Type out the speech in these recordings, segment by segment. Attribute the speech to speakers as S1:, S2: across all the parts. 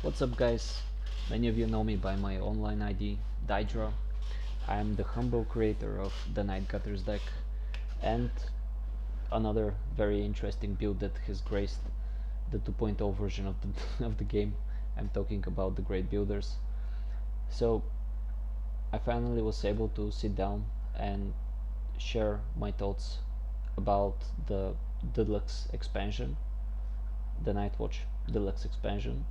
S1: What's up, guys? Many of you know me by my online ID, Dydra. I am the humble creator of the Night Gutters deck and another very interesting build that has graced the 2.0 version of the, of the game. I'm talking about the Great Builders. So, I finally was able to sit down and share my thoughts about the Deluxe expansion, the Nightwatch Deluxe expansion,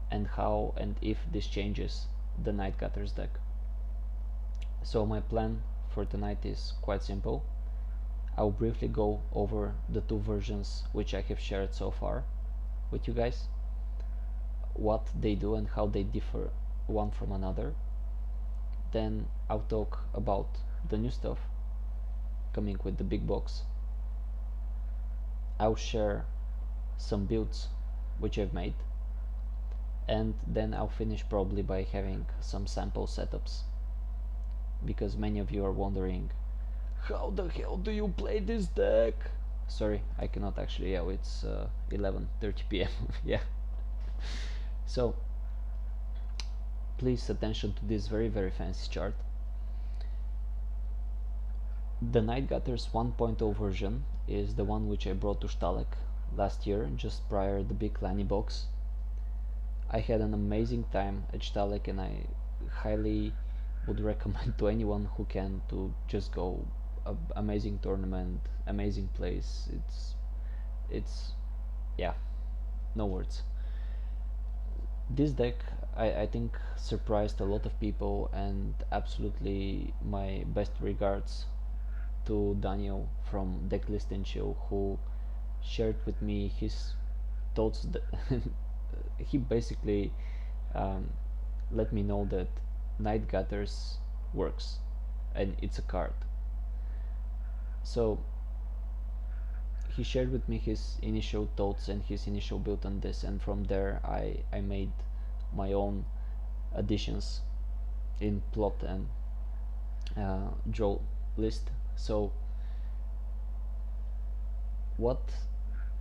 S1: and how and if this changes the Night Gutters deck. So my plan for tonight is quite simple. I'll briefly go over the two versions which I have shared so far with you guys, what they do and how they differ one from another. Then I'll talk about the new stuff coming with the big box. I'll share some builds which I've made, and then I'll finish probably by having some sample setups, because many of you are wondering, how the hell do you play this deck? Sorry, I cannot actually yell, it's 11:30 p.m. Yeah. So, please attention to this very fancy chart. The Night Gutters 1.0 version is the one which I brought to Stalek last year, just prior the big Lani box. I had an amazing time at Stalek, and I highly would recommend to anyone who can to just go. Amazing tournament, amazing place. It's yeah, no words. This deck, I think, surprised a lot of people, and absolutely my best regards to Daniel from Decklist and Chill, who shared with me his thoughts. He basically um, let me know that Night Gutters works and it's a card. So he shared with me his initial thoughts and his initial build on this, and from there I made my own additions in plot and draw list. So what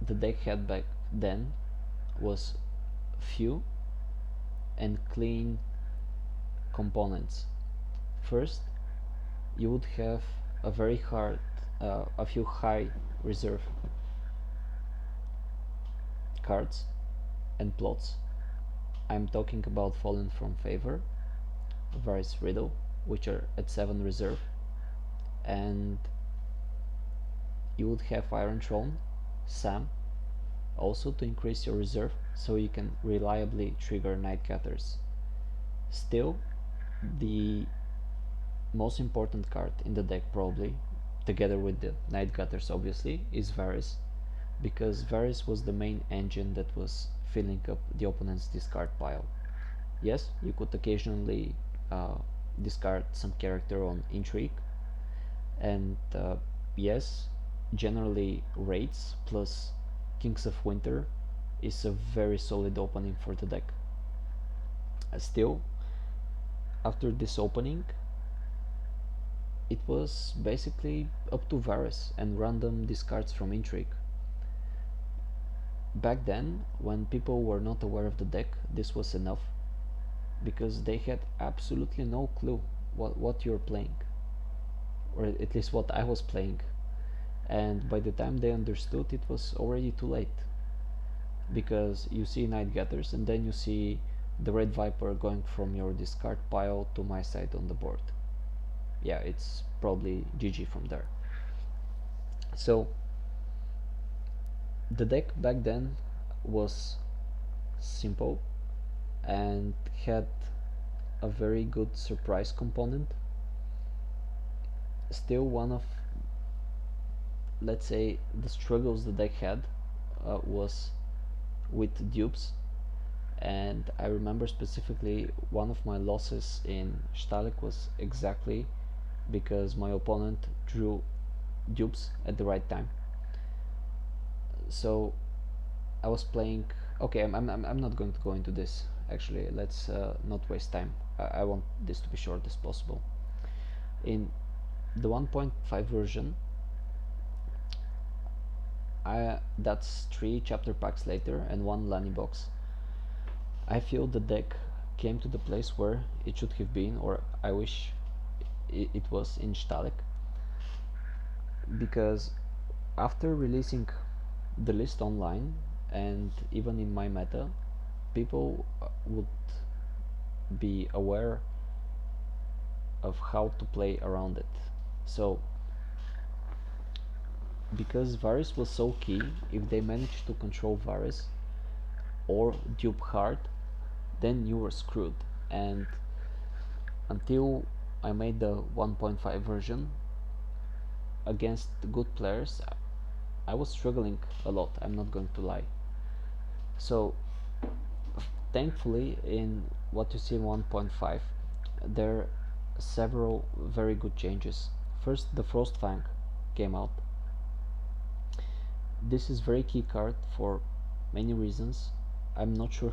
S1: the deck had back then was few and clean components. First, you would have a very hard, a few high reserve cards and plots. I'm talking about Fallen from Favor, Varys Riddle, which are at 7 reserve, and you would have Iron Throne, Sam, also to increase your reserve so you can reliably trigger Night Gutters. Still, the most important card in the deck, probably, together with the Night Gutters obviously, is Varys, because Varys was the main engine that was filling up the opponent's discard pile. Yes, you could occasionally discard some character on Intrigue, and yes, generally Raids plus Kings of Winter is a very solid opening for the deck. Still, after this opening, it was basically up to Varys and random discards from Intrigue. Back then, when people were not aware of the deck, this was enough, because they had absolutely no clue what you're playing, or at least what I was playing. And by the time they understood, it was already too late, because you see Night Gutters and then you see the Red Viper going from your discard pile to my side on the board. Yeah, it's probably GG from there. So the deck back then was simple and had a very good surprise component. Still, one of, let's say, the struggles the deck had was with dupes, and I remember specifically one of my losses in Stalek was exactly because my opponent drew dupes at the right time. So I was playing. Okay, I'm not going to go into this. Actually, let's not waste time. I want this to be short as possible. In the 1.5 version, that's 3 chapter packs later and 1 Lani box. I feel the deck came to the place where it should have been, or I wish it was in Stalik, because after releasing the list online and even in my meta, people would be aware of how to play around it. So because Varus was so key, if they managed to control Varus or dupe hard, then you were screwed. And until I made the 1.5 version against good players, I was struggling a lot, I'm not going to lie. So thankfully in what you see in 1.5 there are several very good changes. First, the Frostfang came out. This is very key card for many reasons. I'm not sure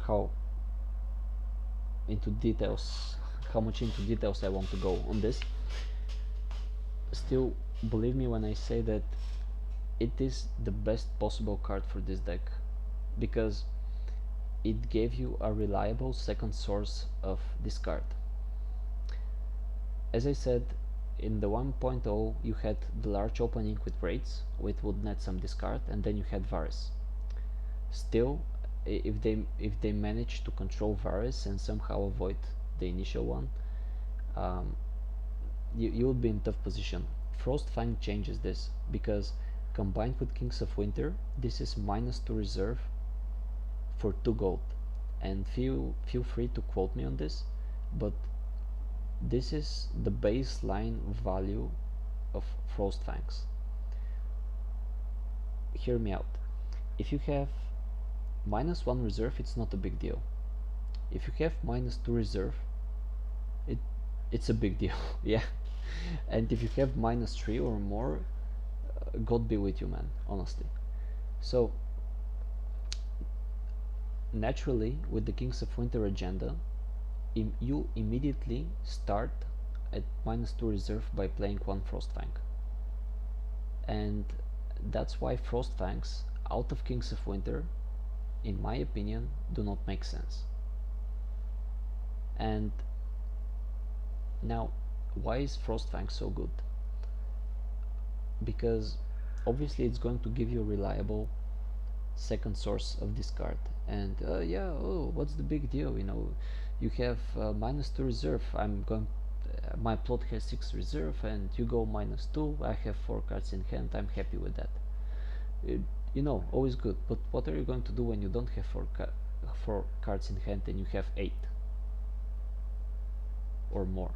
S1: into details how much into details I want to go on this. Still, believe me when I say that it is the best possible card for this deck, because it gave you a reliable second source of discard. As I said, in the 1.0 you had the large opening with raids, which would net some discard, and then you had Varus. Still, if they manage to control Varus and somehow avoid the initial one, you will be in tough position. Frostfang changes this, because combined with Kings of Winter, this is -2 reserve for 2 gold. And feel free to quote me on this, but this is the baseline value of Frostfangs. Hear me out. If you have -1 reserve, it's not a big deal. If you have -2 reserve, it's a big deal. Yeah. And if you have -3 or more, God be with you, man, honestly. So naturally, with the Kings of Winter agenda, you immediately start at -2 reserve by playing 1 Frostfang. And that's why Frostfangs out of Kings of Winter, in my opinion, do not make sense. And now, why is Frostfang so good? Because obviously it's going to give you a reliable second source of discard. And yeah, oh, what's the big deal? You know, you have -2 reserve. My plot has 6 reserve, and you go -2. I have 4 cards in hand. I'm happy with that. You know, always good. But what are you going to do when you don't have 4 cards in hand and you have 8 or more?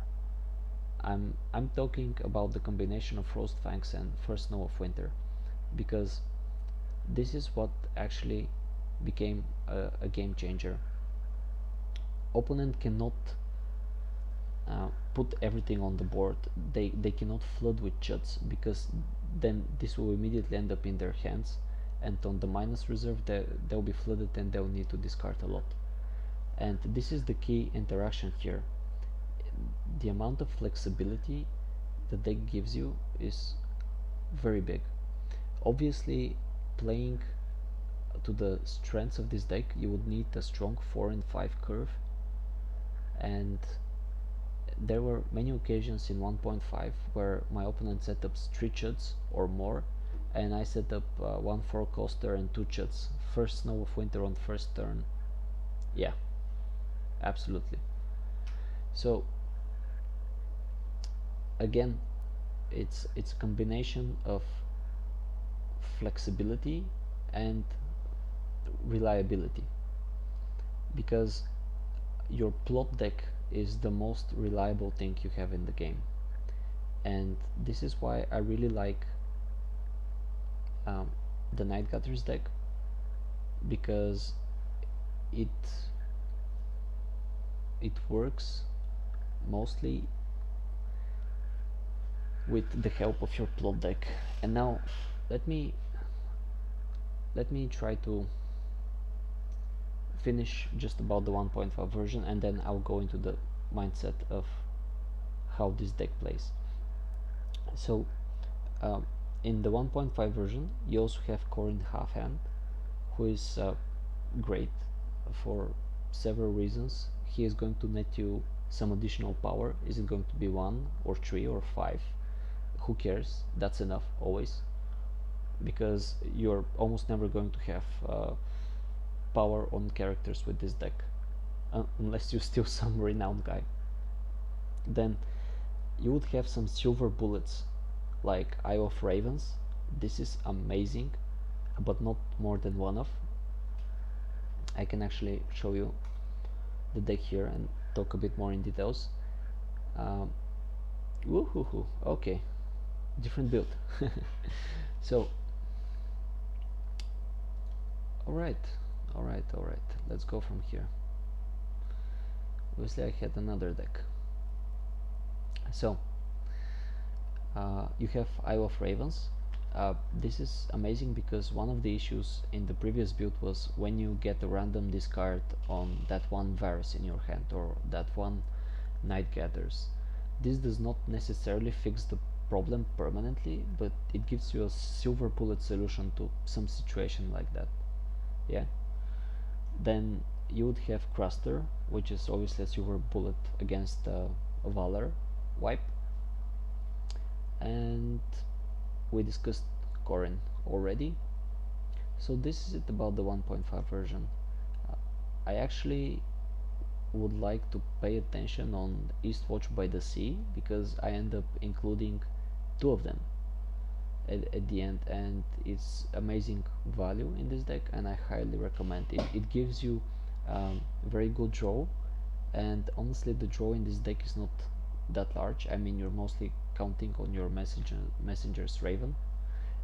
S1: I'm talking about the combination of Frostfangs and First Snow of Winter, because this is what actually became a game changer. Opponent cannot put everything on the board. They cannot flood with chuds, because then this will immediately end up in their hands, and on the minus reserve they'll be flooded and they'll need to discard a lot. And this is the key interaction here. The amount of flexibility the deck gives you is very big. Obviously, playing to the strengths of this deck, you would need a strong 4 and 5 curve, and there were many occasions in 1.5 where my opponent set up 3 chuds or more, and I set up 1 4 coaster and 2 chuds. First Snow of Winter on first turn. Yeah, absolutely. So again, it's a combination of flexibility and reliability, because your plot deck is the most reliable thing you have in the game, and this is why I really like the Night Gutters deck, because it works mostly with the help of your plot deck. And now let me try to finish just about the 1.5 version, and then I'll go into the mindset of how this deck plays. So in the 1.5 version you also have Corin Halfhand, who is great for several reasons. He is going to net you some additional power. Is it going to be 1 or 3 or 5? Who cares? That's enough always, because you're almost never going to have power on characters with this deck, unless you steal some renowned guy. Then you would have some silver bullets like Eye of Ravens. This is amazing, but not more than one of. I can actually show you the deck here and talk a bit more in details. Woohoo! Okay, different build. So, alright, let's go from here. Obviously I had another deck. So, you have Eye of Ravens. This is amazing because one of the issues in the previous build was when you get a random discard on that one Varus in your hand or that one Night Gathers. This does not necessarily fix the problem permanently, but it gives you a silver bullet solution to some situation like that. Yeah. Then you would have Cruster, which is obviously a silver bullet against a Valor wipe. And we discussed Corin already. So this is it about the 1.5 version. I actually would like to pay attention on Eastwatch by the Sea, because I end up including 2 of them at the end, and it's amazing value in this deck, and I highly recommend it. It gives you very good draw, and honestly the draw in this deck is not that large. I mean, you're mostly counting on your messenger's Raven,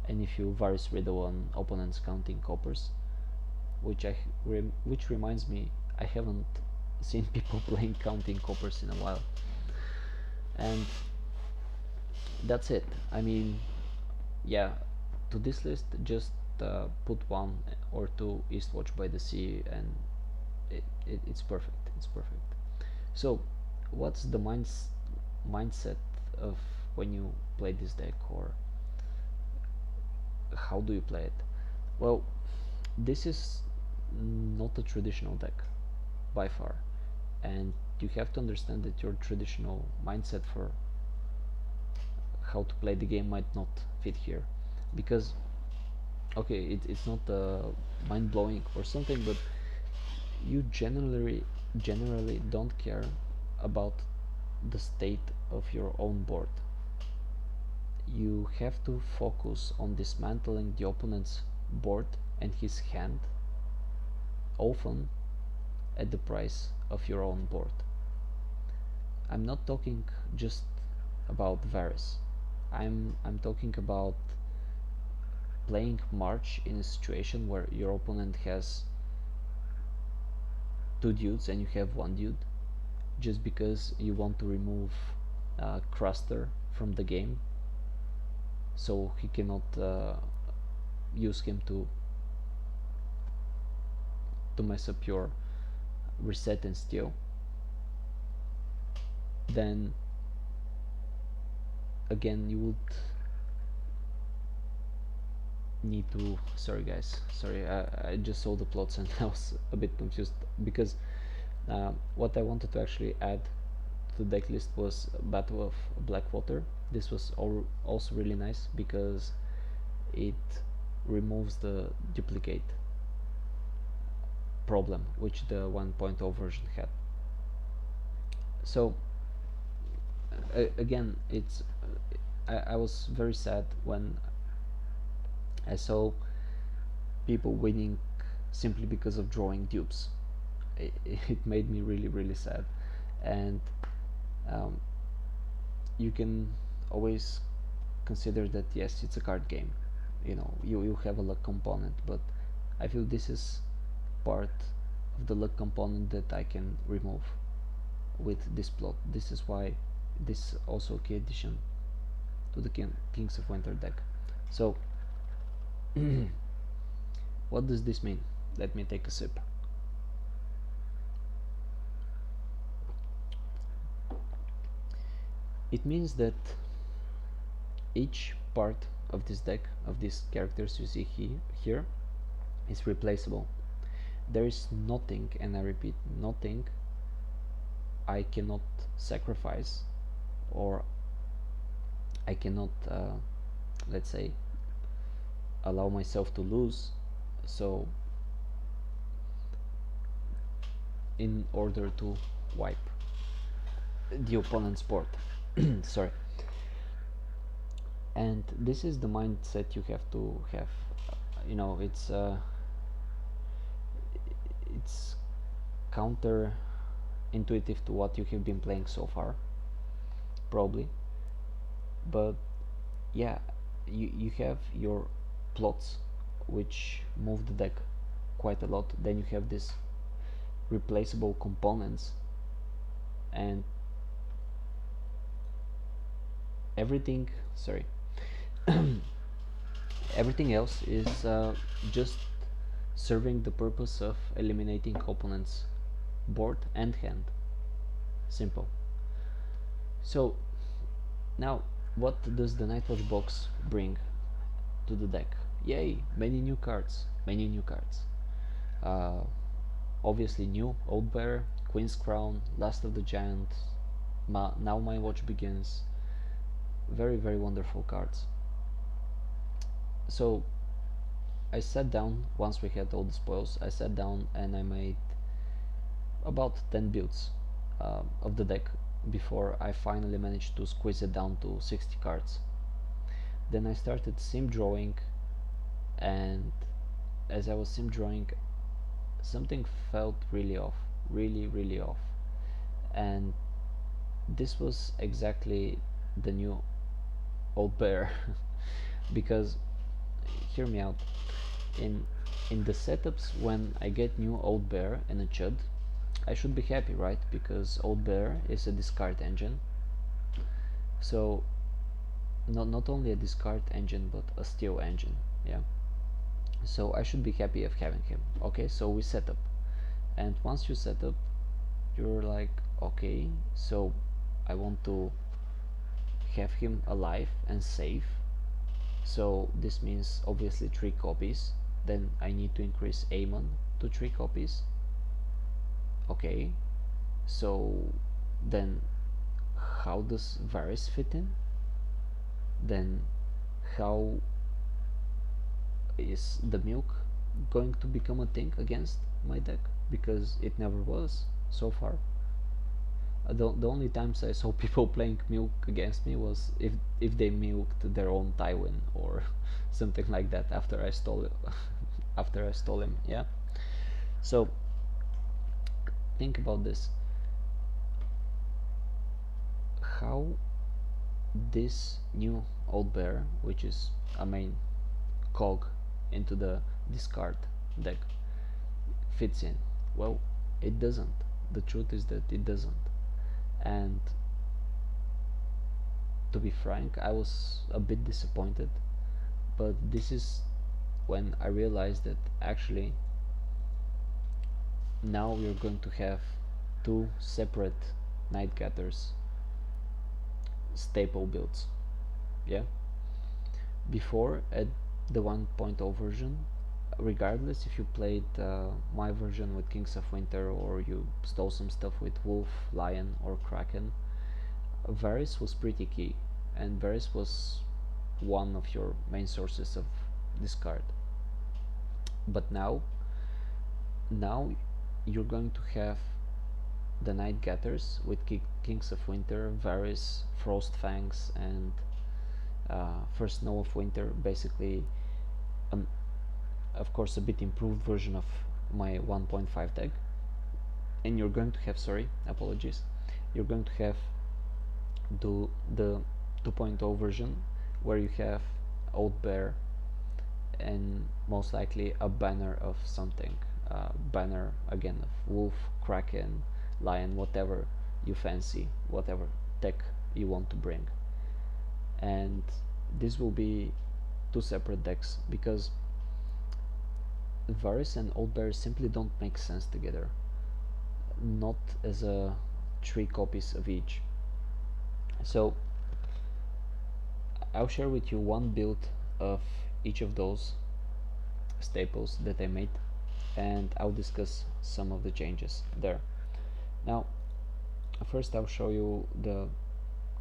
S1: and if you Varus Riddle on opponents counting coppers, which reminds me, I haven't seen people playing counting coppers in a while. And that's it. I mean, yeah, to this list just put 1 or 2 Eastwatch by the Sea, and it's perfect. It's perfect. So what's the mindset of when you play this deck, or how do you play it? Well, this is not a traditional deck by far, and you have to understand that your traditional mindset for how to play the game might not fit here, because okay, it's not mind-blowing or something, but you generally don't care about the state of your own board. You have to focus on dismantling the opponent's board and his hand, often at the price of your own board. I'm not talking just about Varus. I'm talking about playing March in a situation where your opponent has 2 dudes and you have 1 dude, just because you want to remove Cruster from the game, so he cannot use him to mess up your reset and steal. Then again, you would need to, sorry guys, I just saw the plots and I was a bit confused, because what I wanted to actually add to the deck list was Battle of Blackwater. This was also really nice because it removes the duplicate problem which the 1.0 version had. So again, it's I was very sad when I saw people winning simply because of drawing dupes. It made me really sad. And you can always consider that yes, it's a card game, you know, you have a luck component, but I feel this is part of the luck component that I can remove with this plot. This is why this is also a key addition to the Kings of Winter deck. So what does this mean? Let me take a sip. It means that each part of this deck, of these characters you see here, is replaceable. There is nothing, and I repeat, nothing I cannot sacrifice, or I cannot, let's say, allow myself to lose. So, in order to wipe the opponent's board, sorry. And this is the mindset you have to have. You know, it's counter intuitive to what you have been playing so far, probably. But yeah, you have your plots which move the deck quite a lot. Then you have these replaceable components, and everything, sorry, everything else is just serving the purpose of eliminating opponent's board and hand. Simple. So now, what does the Nightwatch box bring to the deck? Yay, many new cards, many new cards. Obviously new Old Bear, Queen's Crown, Last of the Giants, Now My Watch Begins. Very, very wonderful cards. So I sat down, once we had all the spoils, I sat down and I made about 10 builds of the deck before I finally managed to squeeze it down to 60 cards. Then I started sim drawing, and as I was sim drawing, something felt really off, really, really off. And this was exactly the new Old Bear. Because, hear me out, in the setups when I get new Old Bear and a Chud, I should be happy, right? Because Old Bear is a discard engine. So not only a discard engine, but a steal engine, yeah. So I should be happy of having him. Okay, so we set up, and once you set up, you're like, okay, so I want to have him alive and safe. So this means obviously 3 copies. Then I need to increase Amon to 3 copies. Okay, so then how does Varys fit in? Then how is the milk going to become a thing against my deck? Because it never was so far. The only times I saw people playing milk against me was if they milked their own Tywin or something like that after I stole it, after I stole him. Yeah. So think about this. How this new Old Bear, which is a main cog into the discard deck, fits in? Well, it doesn't. The truth is that it doesn't. And to be frank, I was a bit disappointed, but this is when I realized that actually now we're going to have 2 separate Night Gathers staple builds. Yeah. Before, at the 1.0 version, regardless if you played my version with Kings of Winter or you stole some stuff with Wolf, Lion or Kraken, Varys was pretty key, and Varys was one of your main sources of discard. But now you're going to have the Night Gathers with Kings of Winter, Varys, Frostfangs, and First Snow of Winter, basically of course a bit improved version of my 1.5 deck. And you're going to have, sorry, apologies, you're going to have the 2.0 version where you have Old Bear and most likely a banner of something, banner again of Wolf, Kraken, Lion, whatever you fancy, whatever deck you want to bring. And this will be 2 separate decks because Varys and Old Bear simply don't make sense together, not as a 3 copies of each. So I'll share with you one build of each of those staples that I made. and I'll discuss some of the changes there. Now, first I'll show you the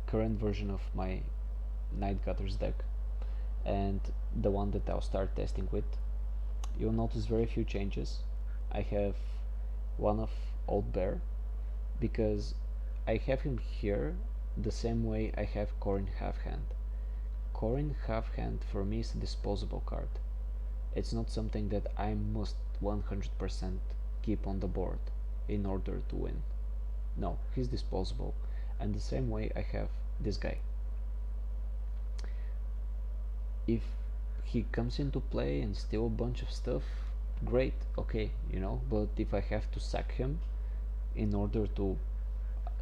S1: current version of my Night Gutters deck and the one that I'll start testing with. You'll notice very few changes. I have one of Old Bear because I have him here the same way I have Corin Half Hand. Corin Half Hand for me is a disposable card. It's not something that I must 100% keep on the board in order to win. No, he's disposable. And the same way I have this guy. If he comes into play and steal a bunch of stuff, great, okay, you know, but if I have to sack him in order to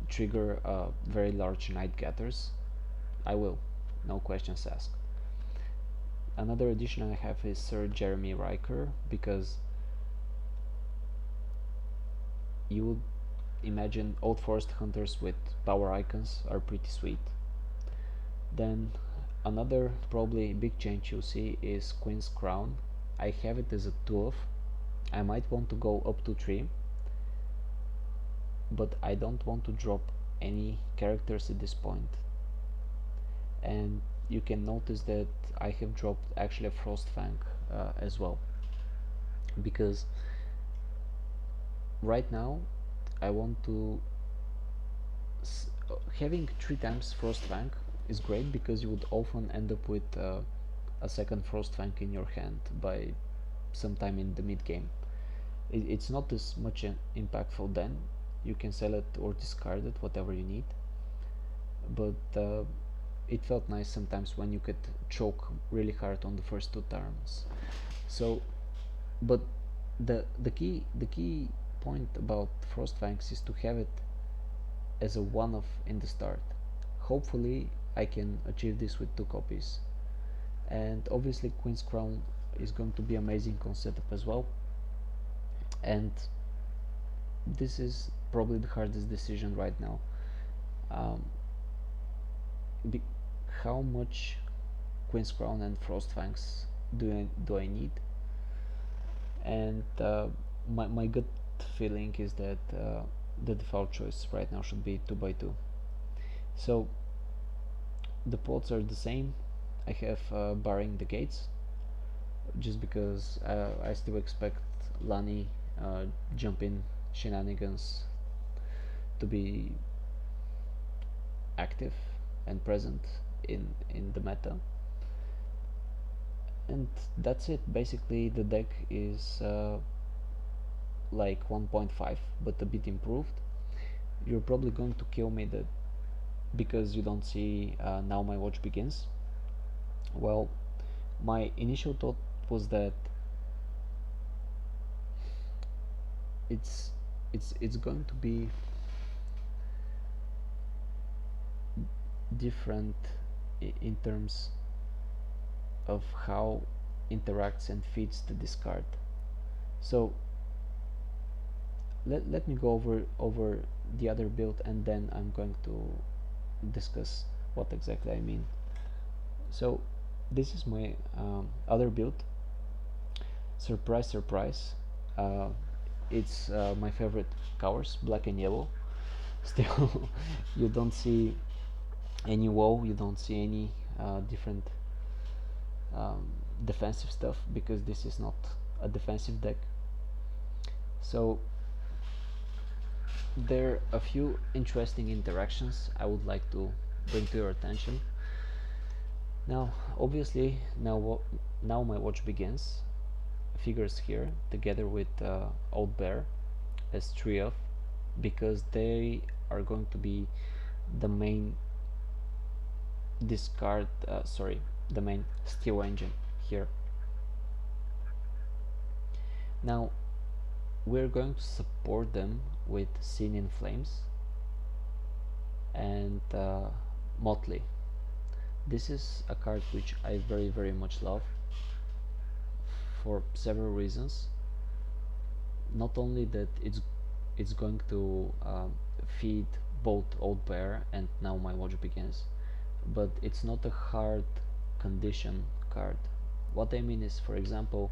S1: trigger very large Night Gathers, I will, no questions asked. Another addition I have is Sir Jeremy Riker, because you would imagine Old Forest Hunters with power icons are pretty sweet. Then another probably big change you'll see is Queen's Crown. I have it as a 2 I might want to go up to 3, but I don't want to drop any characters at this point. And you can notice that I have dropped actually a Frostfang as well, because right now I want to having 3 times Frostfang is great, because you would often end up with a second Frostfang in your hand by sometime in the mid game. It's not as much impactful then. You can sell it or discard it, whatever you need, but it felt nice sometimes when you could choke really hard on the first 2 turns. So, but the key point about Frostfangs is to have it as a one-off in the start. Hopefully I can achieve this with 2 copies, and obviously Queen's Crown is going to be amazing on setup as well, and this is probably the hardest decision right now. How much Queen's Crown and Frostfangs do I need? And my gut feeling is that the default choice right now should be 2x2. So the plots are the same. I have barring the gates, just because I still expect Lani jump-in shenanigans to be active and present in the meta. And that's it. Basically the deck is like 1.5 but a bit improved. You're probably going to kill me that because you don't see Now My Watch Begins. Well, my initial thought was that it's going to be different in terms of how interacts and feeds the discard. So let me go over the other build, and then I'm going to discuss what exactly I mean. So this is my other build. Surprise, surprise, it's my favorite colors, black and yellow. Still, you don't see any WoW, you don't see any different defensive stuff, because this is not a defensive deck. So there are a few interesting interactions I would like to bring to your attention. Now obviously Now My Watch Begins figures here together with Old Bear as 3 of, because they are going to be the main discard the main steal engine here. Now we're going to support them with Scene in Flames and Motley. This is a card which I very much love for several reasons. Not only that it's going to feed both Old Bear and Now My Watch Begins, but it's not a hard condition card. What I mean is, for example,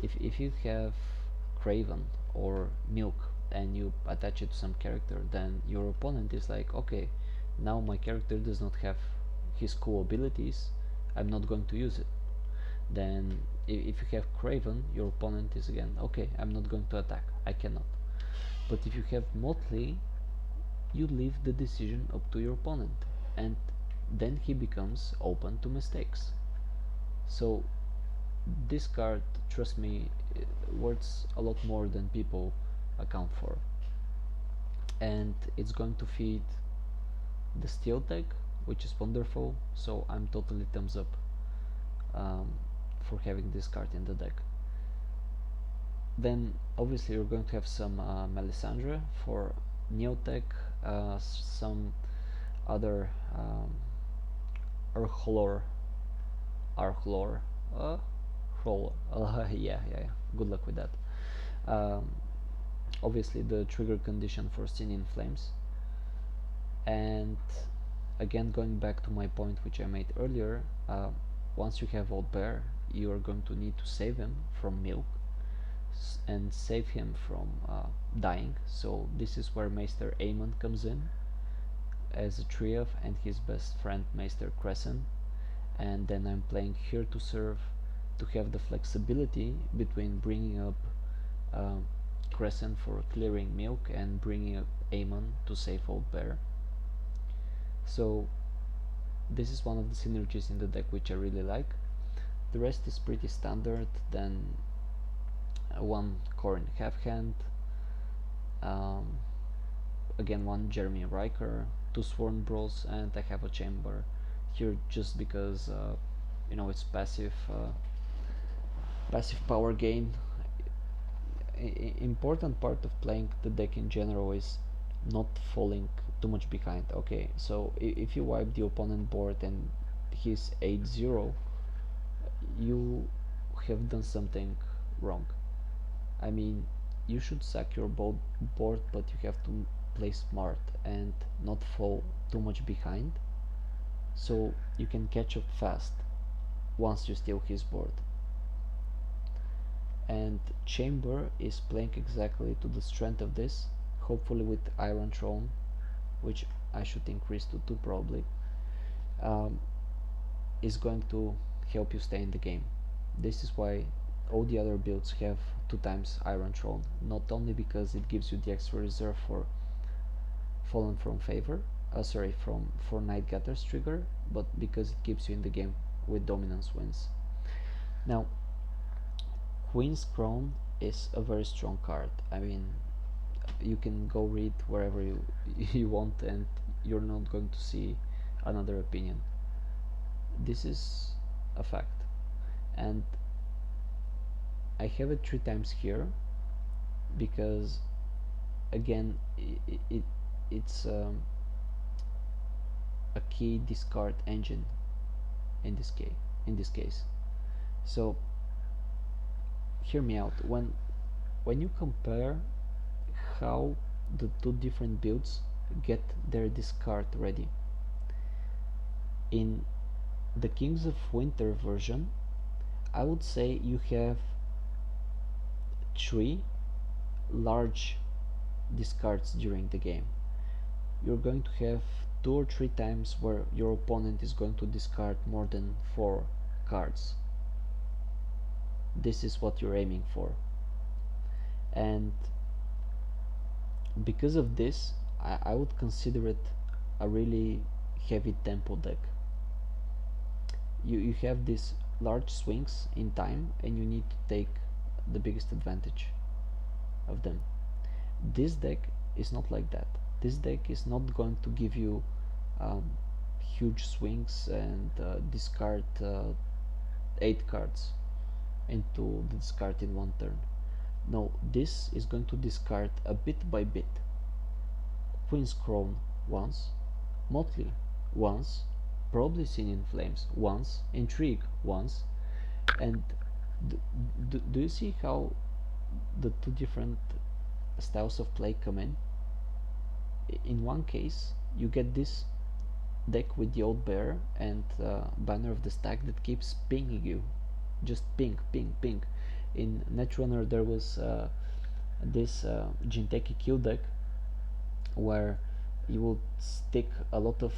S1: if you have Craven or Milk and you attach it to some character, then your opponent is like, okay, now my character does not have his cool abilities, I'm not going to use it. Then if you have Craven, your opponent is again, okay, I'm not going to attack, I cannot. But if you have Motley, you leave the decision up to your opponent, and then he becomes open to mistakes. So this card, trust me, worth a lot more than people account for, and it's going to feed the steel deck, which is wonderful. So I'm totally thumbs up um, for having this card in the deck. Then obviously you're going to have some Melisandre for Neotech, some other Archlor, Archlor, yeah, good luck with that. Um, Obviously the trigger condition for Sin in Flames, and again going back to my point which I made earlier, once you have Old Bear, you are going to need to save him from Milk and save him from dying. So this is where Meister Aemon comes in as a trio and his best friend Meister Crescent, and then I'm playing here to serve, to have the flexibility between bringing up Crescent for clearing Milk and bringing up Aemon to save Old Bear. So this is one of the synergies in the deck which I really like. The rest is pretty standard. Then one Corrin Halfhand, again one Jeremy Riker, two Sworn Bros, and I have a Chamber here just because you know, it's passive power gain. Important part of playing the deck in general is not falling too much behind. Okay, so if you wipe the opponent board and he's 8-0, you have done something wrong. I mean, you should sack your board, but you have to play smart and not fall too much behind, so you can catch up fast once you steal his board. And Chamber is playing exactly to the strength of this, hopefully with Iron Throne, which I should increase to 2 probably, is going to help you stay in the game. This is why all the other builds have 2 times Iron Throne, not only because it gives you the extra reserve for Fallen from Favor, for Night Gather's trigger, but because it keeps you in the game with Dominance wins. Now, Queen's Crown is a very strong card. I mean, you can go read wherever you want and you're not going to see another opinion. This is a fact, and I have it 3 times here because again it's a key discard engine in this case. So hear me out. When you compare how the 2 different builds get their discard ready, in the Kings of Winter version, I would say you have 3 large discards during the game. You're going to have 2 or 3 times where your opponent is going to discard more than 4 cards. This is what you're aiming for, and because of this I would consider it a really heavy tempo deck. You have these large swings in time and you need to take the biggest advantage of them. This deck is not like that. This deck is not going to give you huge swings and discard 8 cards into the discard in 1 turn. No, this is going to discard a bit by bit. Queen's Crown once, Motley once, probably Sin in Flames once, Intrigue once, and do you see how the 2 different styles of play come in? In one case, you get this deck with the Old Bear and Banner of the Stag that keeps pinging you, just ping, ping, ping. In Netrunner there was this Jinteki Q deck, where you will stick a lot of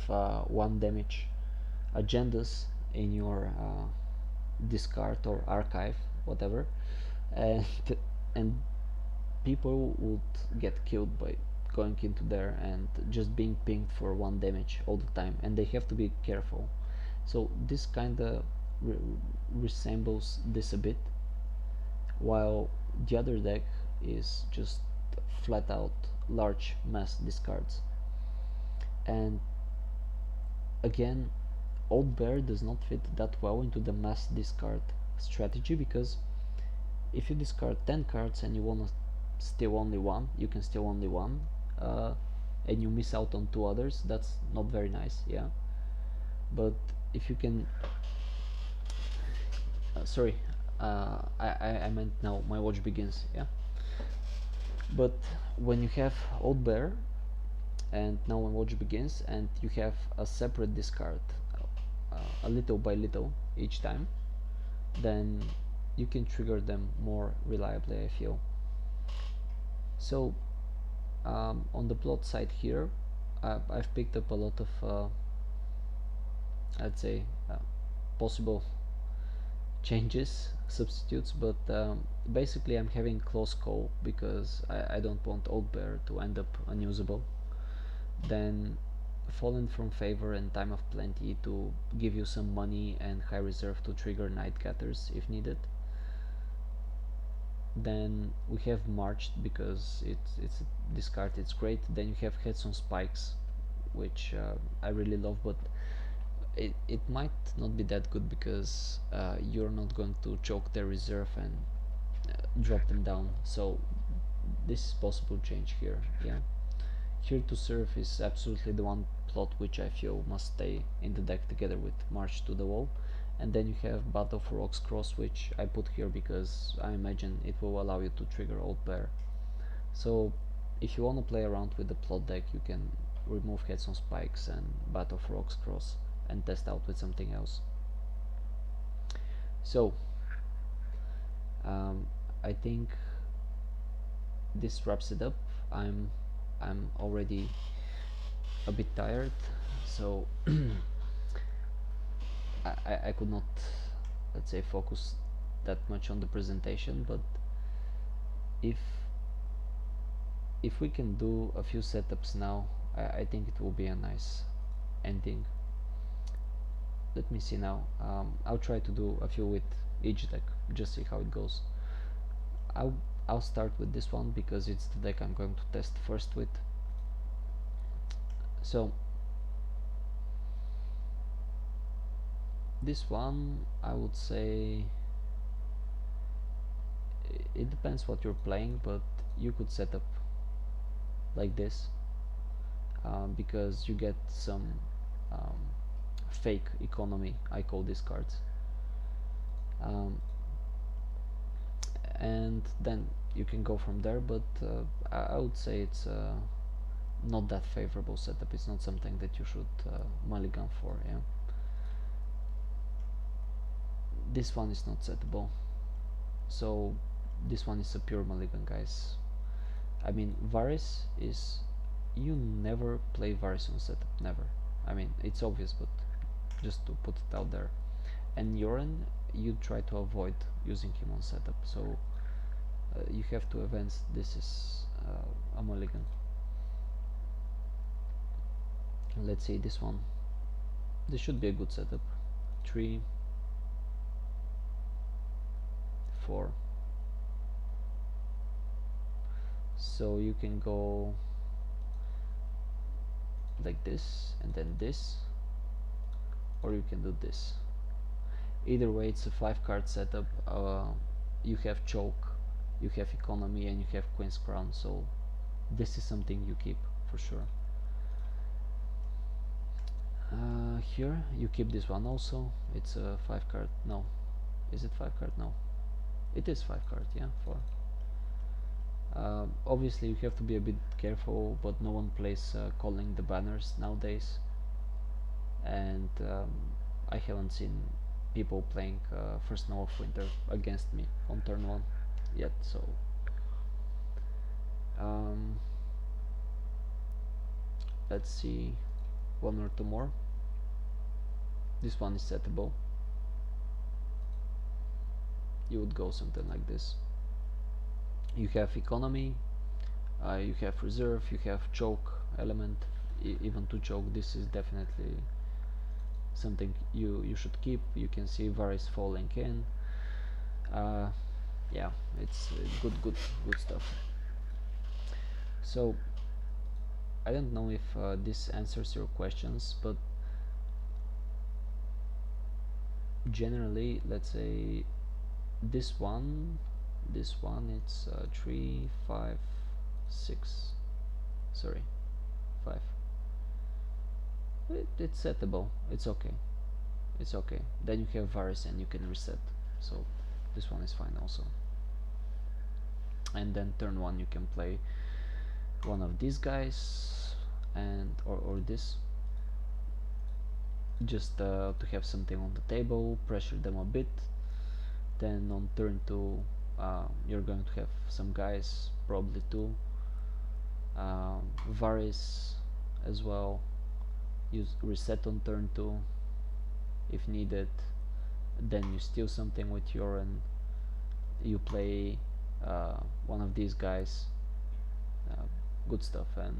S1: 1 damage agendas in your discard or archive, whatever, and and people would get killed by going into there and just being pinged for 1 damage all the time, and they have to be careful. So this kinda resembles this a bit, while the other deck is just flat out large mass discards. And again, Old Bear does not fit that well into the mass discard strategy, because if you discard 10 cards and you want to steal only one, you can steal only one, and you miss out on 2 others. That's not very nice, yeah. But if you can, sorry, I meant now my watch begins, yeah. But when you have Old Bear, and now my watch begins, and you have a separate discard, a little by little each time, then you can trigger them more reliably, I feel. So on the plot side here, I've picked up a lot of I'd say possible changes, substitutes, but basically I'm having close call because I don't want Old Bear to end up unusable. Then Fallen from Favor and Time of Plenty to give you some money, and High Reserve to trigger Nightgathers if needed. Then we have Marched because it's a discard, it's great. Then you have Heads on Spikes, which I really love, but it might not be that good because you're not going to choke their reserve and drop them down. So this is possible change here, yeah. Here to Serve is absolutely the one plot which I feel must stay in the deck together with March to the Wall. And then you have Battle for Ox Cross, which I put here because I imagine it will allow you to trigger Old Bear. So if you want to play around with the plot deck, you can remove Heads on Spikes and Battle for Ox Cross and test out with something else. So I think this wraps it up. I'm already a bit tired, so I could not, let's say, focus that much on the presentation, but if we can do a few setups now, I think it will be a nice ending. Let me see now. I'll try to do a few with each deck, just see how it goes. I'll start with this one because it's the deck I'm going to test first with. So this one, I would say it depends what you're playing, but you could set up like this because you get some fake economy, I call these cards, and then you can go from there. But I would say it's not that favorable setup. It's not something that you should mulligan for, yeah. This one is not settable, so this one is a pure mulligan, guys. I mean, Varys is, you never play Varys on setup, never. I mean, it's obvious, but just to put it out there. And Yoren, you try to avoid using him on setup, so you have two events. This is a mulligan. Let's see this one. This should be a good setup. 3, 4. So you can go like this and then this, or you can do this. Either way, it's a 5-card setup. You have Choke, you have Economy, and you have Queen's Crown, so this is something you keep for sure. Here you keep this one also. It's a 5-card. No, is it 5-card? No, it is 5-card. Yeah, 4. Obviously you have to be a bit careful, but no one plays calling the banners nowadays, and I haven't seen people playing First Snow of Winter against me on turn 1 yet, so um, let's see, one or two more. This one is settable. You would go something like this. You have economy, you have reserve, you have choke element, even to choke. This is definitely something you should keep. You can see Varys falling in. Yeah, it's good stuff. So I don't know if this answers your questions, but generally, let's say this one it's 3 5 6, sorry, 5. It's settable, it's okay. Then you have Varys and you can reset, so this one is fine also. And then turn 1 you can play one of these guys, and or this, just to have something on the table, pressure them a bit. Then on turn 2 you're going to have some guys, probably 2, Varys as well. Use reset on turn 2 if needed. Then you steal something with Yoren, you play one of these guys, good stuff, and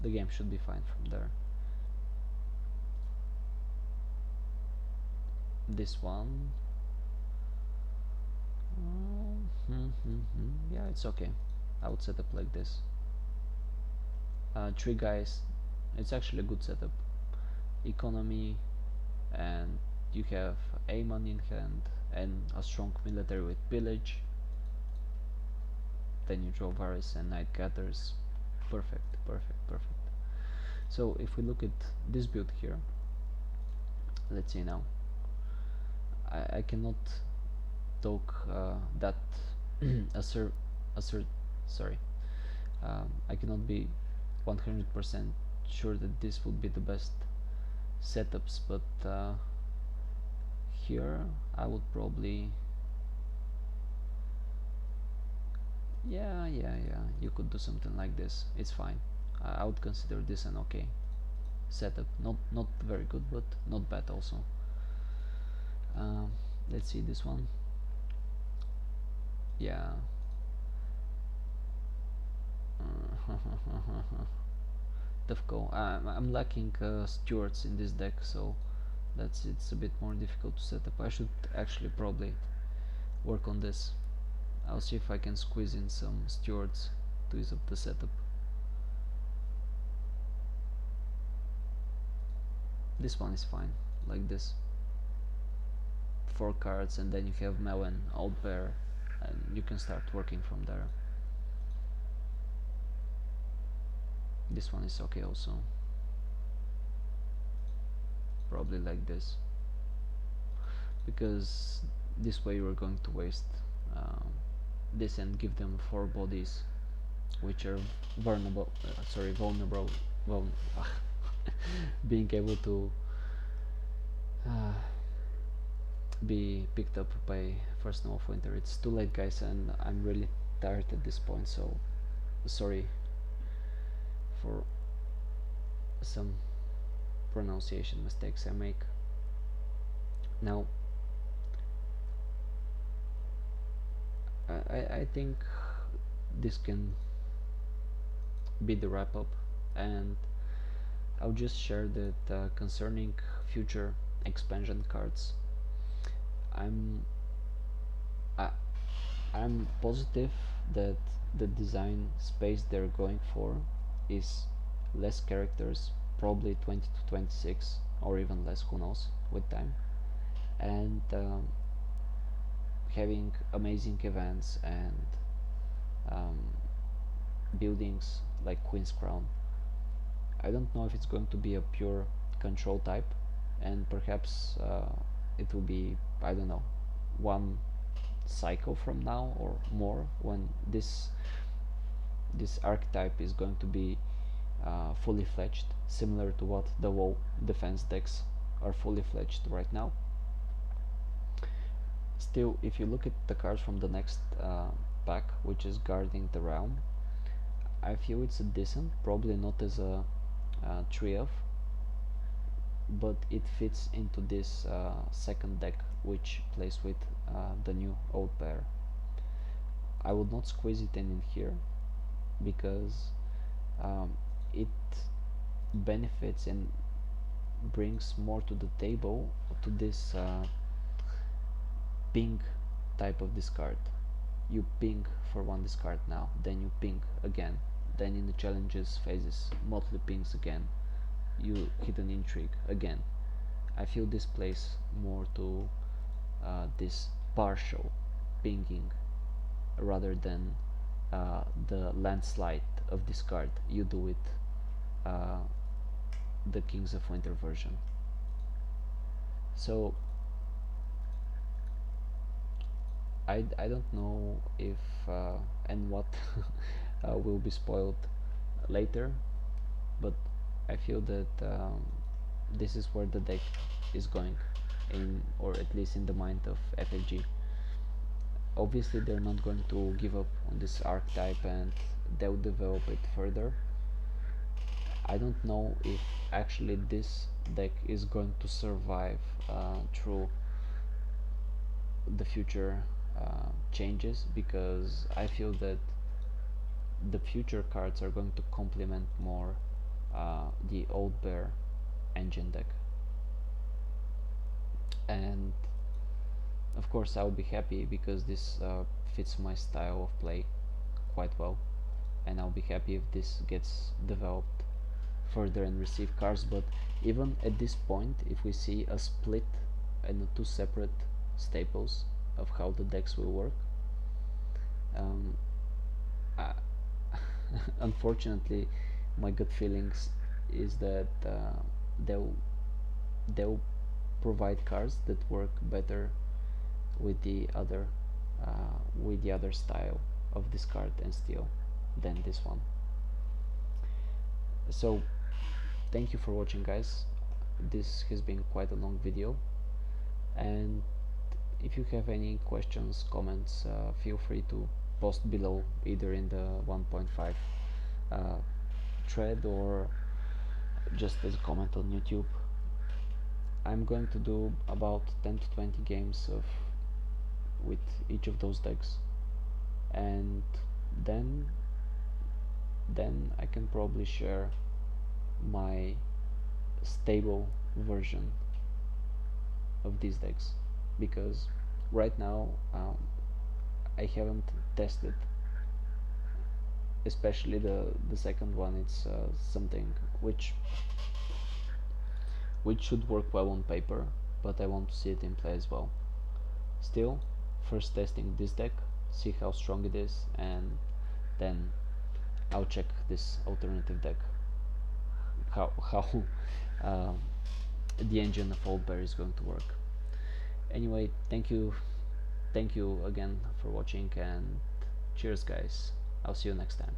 S1: the game should be fine from there. This one, yeah, it's okay. I would set up like this. 3 guys, it's actually a good setup. Economy, and you have Aemon in hand and a strong military with pillage. Then you draw Varys and Night Gathers. Perfect. So if we look at this build here, let's see now. I cannot talk that sorry. I cannot be 100% sure that this would be the best setups, but here I would probably, yeah, you could do something like this. It's fine. I would consider this an okay setup. Not very good, but not bad also. Let's see this one. Yeah. Tough call. I'm lacking stewards in this deck, so it's a bit more difficult to set up. I should actually probably work on this. I'll see if I can squeeze in some stewards to ease up the setup. This one is fine, like this. 4 cards, and then you have Melon, Old Bear, and you can start working from there. This one is okay also. Probably like this, because this way you're going to waste this and give them 4 bodies, which are vulnerable. Being able to be picked up by First Snow of Winter. It's too late, guys, and I'm really tired at this point, so sorry for some pronunciation mistakes I make. Now I think this can be the wrap up, and I'll just share that concerning future expansion cards, I'm positive that the design space they're going for is less characters, probably 20 to 26 or even less, who knows, with time, and having amazing events and buildings like Queen's Crown. I don't know if it's going to be a pure control type, and perhaps it will be, I don't know, one cycle from now or more, when this archetype is going to be fully fledged, similar to what the WoW defense decks are fully fledged right now. Still, if you look at the cards from the next pack, which is Guarding the Realm, I feel it's a decent, probably not as a, 3F, but it fits into this second deck which plays with the new old pair. I would not squeeze it in here because it benefits and brings more to the table to this ping type of discard. You ping for one discard now, then you ping again, then in the challenges phases multiple pings again, you hit an intrigue again. I feel this plays more to this partial pinging rather than the landslide of discard you do with the Kings of Winter version. So I don't know if and what will be spoiled later, but I feel that this is where the deck is going, in, or at least in the mind of FFG. Obviously they're not going to give up on this archetype and they'll develop it further. I don't know if actually this deck is going to survive through the future changes, because I feel that the future cards are going to complement more the old bear engine deck, and of course I'll be happy because this fits my style of play quite well, and I'll be happy if this gets developed further and receive cards. But even at this point, if we see a split and two separate staples of how the decks will work, uh, unfortunately my gut feelings is that they'll they'll provide cards that work better with the other style of discard and steal than this one. So thank you for watching, guys. This has been quite a long video, and if you have any questions, comments, feel free to post below, either in the 1.5 thread or just as a comment on YouTube. I'm going to do about 10 to 20 games of with each of those decks, and then I can probably share my stable version of these decks, because right now I haven't tested, especially the second one. It's something which should work well on paper, but I want to see it in play as well. Still, first testing this deck, see how strong it is, and then I'll check this alternative deck, how the engine of Old Bear is going to work. Anyway, thank you again for watching, and cheers, guys. I'll see you next time.